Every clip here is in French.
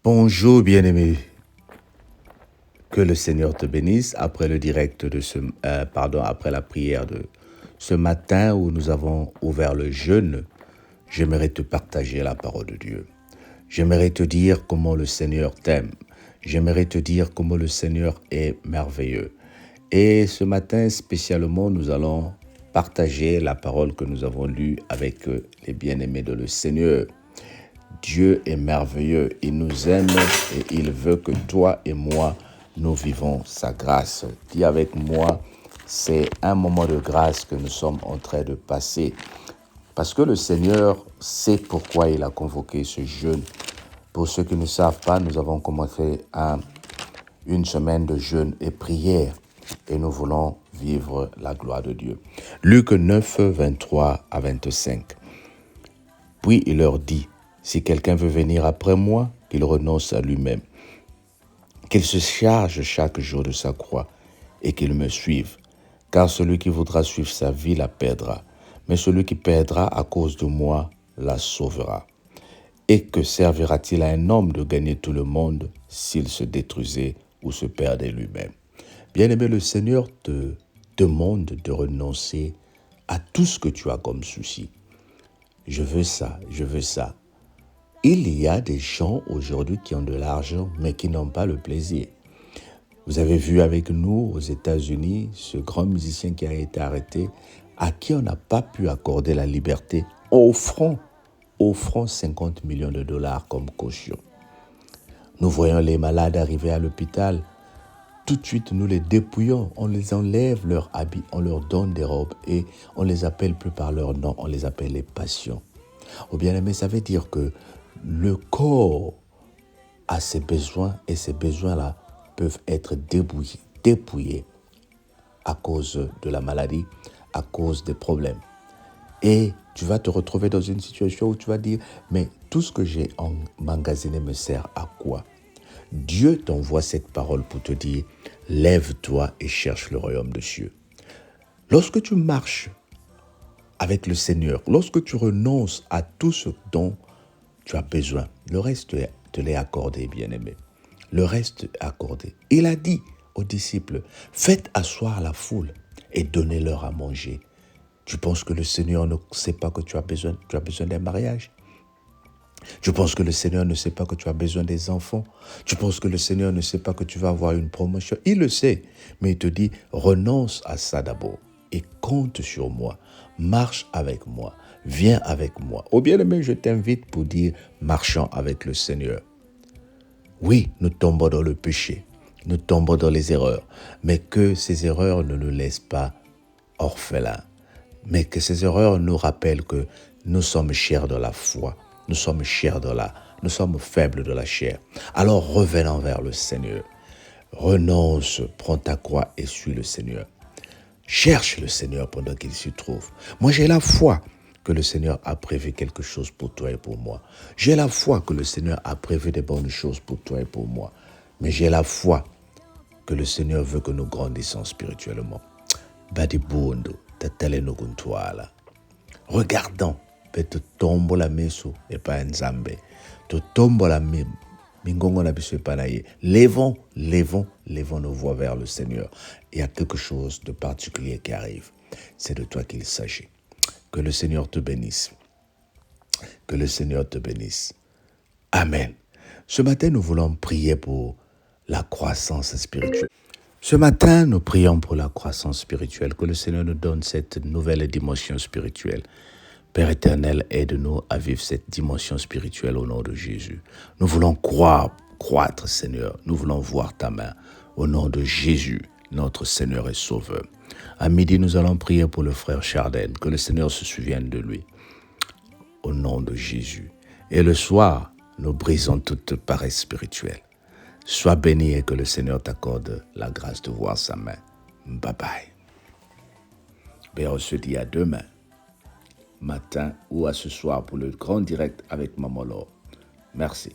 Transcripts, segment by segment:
Bonjour bien-aimé, que le Seigneur te bénisse après le direct de après la prière de ce matin où nous avons ouvert le jeûne. J'aimerais te partager la parole de Dieu. J'aimerais te dire comment le Seigneur t'aime. J'aimerais te dire comment le Seigneur est merveilleux. Et ce matin spécialement, nous allons partager la parole que nous avons lue avec les bien-aimés de le Seigneur. Dieu est merveilleux, il nous aime et il veut que toi et moi, nous vivons sa grâce. Dis avec moi, c'est un moment de grâce que nous sommes en train de passer. Parce que le Seigneur sait pourquoi il a convoqué ce jeûne. Pour ceux qui ne savent pas, nous avons commencé une semaine de jeûne et prière et nous voulons vivre la gloire de Dieu. Luc 9, 23 à 25. Puis il leur dit, si quelqu'un veut venir après moi, qu'il renonce à lui-même, qu'il se charge chaque jour de sa croix et qu'il me suive. Car celui qui voudra suivre sa vie la perdra, mais celui qui perdra à cause de moi la sauvera. Et que servira-t-il à un homme de gagner tout le monde s'il se détruisait ou se perdait lui-même? Bien-aimé, le Seigneur te demande de renoncer à tout ce que tu as comme souci. Je veux ça, je veux ça. Il y a des gens aujourd'hui qui ont de l'argent mais qui n'ont pas le plaisir. Vous avez vu avec nous aux États-Unis ce grand musicien qui a été arrêté, à qui on n'a pas pu accorder la liberté, offrant 50 millions de dollars comme caution. Nous voyons les malades arriver à l'hôpital. Tout de suite, nous les dépouillons, on les enlève leurs habits, on leur donne des robes et on les appelle plus par leur nom, on les appelle les patients. Ou bien aimé, ça veut dire que le corps a ses besoins et ces besoins-là peuvent être dépouillés à cause de la maladie, à cause des problèmes. Et tu vas te retrouver dans une situation où tu vas dire, mais tout ce que j'ai emmagasiné me sert à quoi? Dieu t'envoie cette parole pour te dire, lève-toi et cherche le royaume de Dieu. Lorsque tu marches avec le Seigneur, lorsque tu renonces à tout ce dont tu as besoin, le reste te l'est accordé, bien-aimé. Le reste est accordé. Il a dit aux disciples, faites asseoir la foule et donnez-leur à manger. Tu penses que le Seigneur ne sait pas que tu as besoin d'un mariage? Tu penses que le Seigneur ne sait pas que tu as besoin des enfants? Tu penses que le Seigneur ne sait pas que tu vas avoir une promotion? Il le sait, mais il te dit, renonce à ça d'abord et compte sur moi. Marche avec moi, viens avec moi. Au bien-aimé, je t'invite pour dire, marchons avec le Seigneur. Oui, nous tombons dans le péché, nous tombons dans les erreurs, mais que ces erreurs ne nous laissent pas orphelins, mais que ces erreurs nous rappellent que nous sommes chers de la foi, nous sommes nous sommes faibles de la chair. Alors revenons vers le Seigneur. Renonce, prends ta croix et suis le Seigneur. Cherche le Seigneur pendant qu'il s'y trouve. Moi, j'ai la foi que le Seigneur a prévu quelque chose pour toi et pour moi. J'ai la foi que le Seigneur a prévu des bonnes choses pour toi et pour moi. Mais j'ai la foi que le Seigneur veut que nous grandissions spirituellement. Badibundo, tatale no kuntuala. Regardons, te tombo la meso et pas nzambe. Te tombo la mingongo na biso epa na ye. Levons nos voix vers le Seigneur. Il y a quelque chose de particulier qui arrive. C'est de toi qu'il s'agit. Que le Seigneur te bénisse. Que le Seigneur te bénisse. Amen. Ce matin, nous voulons prier pour la croissance spirituelle. Ce matin, nous prions pour la croissance spirituelle, que le Seigneur nous donne cette nouvelle dimension spirituelle. Père éternel, aide-nous à vivre cette dimension spirituelle au nom de Jésus. Nous voulons croître, Seigneur. Nous voulons voir ta main au nom de Jésus, notre Seigneur et Sauveur. À midi, nous allons prier pour le frère Chardin, que le Seigneur se souvienne de lui, au nom de Jésus. Et le soir, nous brisons toute paresse spirituelle. Sois béni et que le Seigneur t'accorde la grâce de voir sa main. Bye bye. Ben, on se dit à demain matin ou à ce soir pour le grand direct avec Maman Laure. Merci.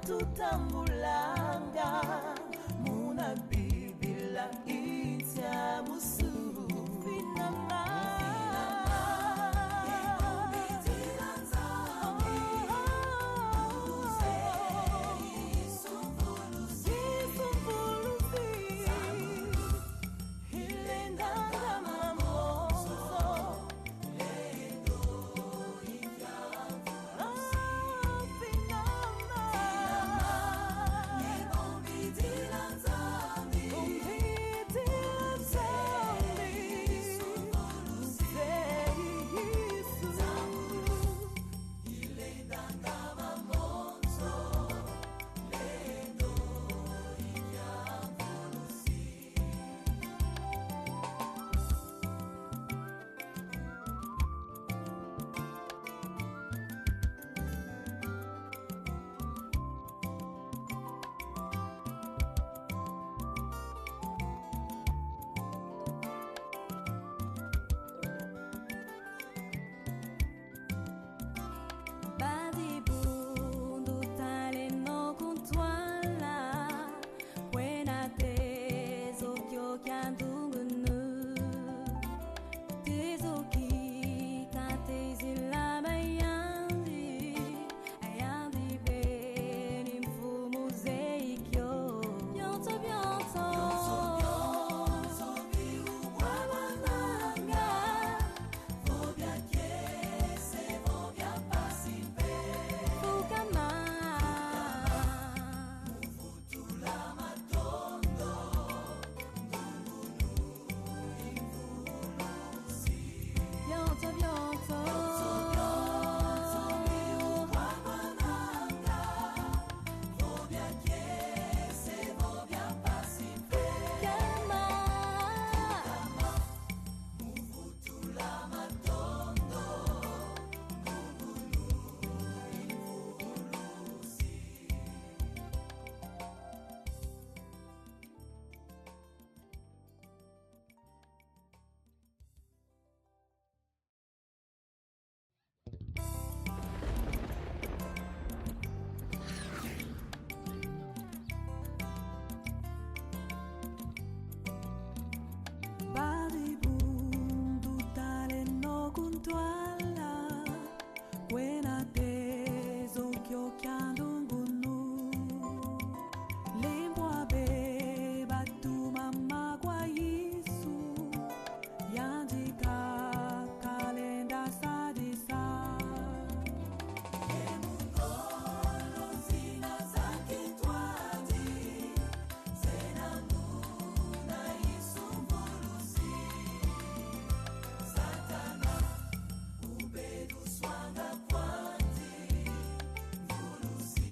tutambulanga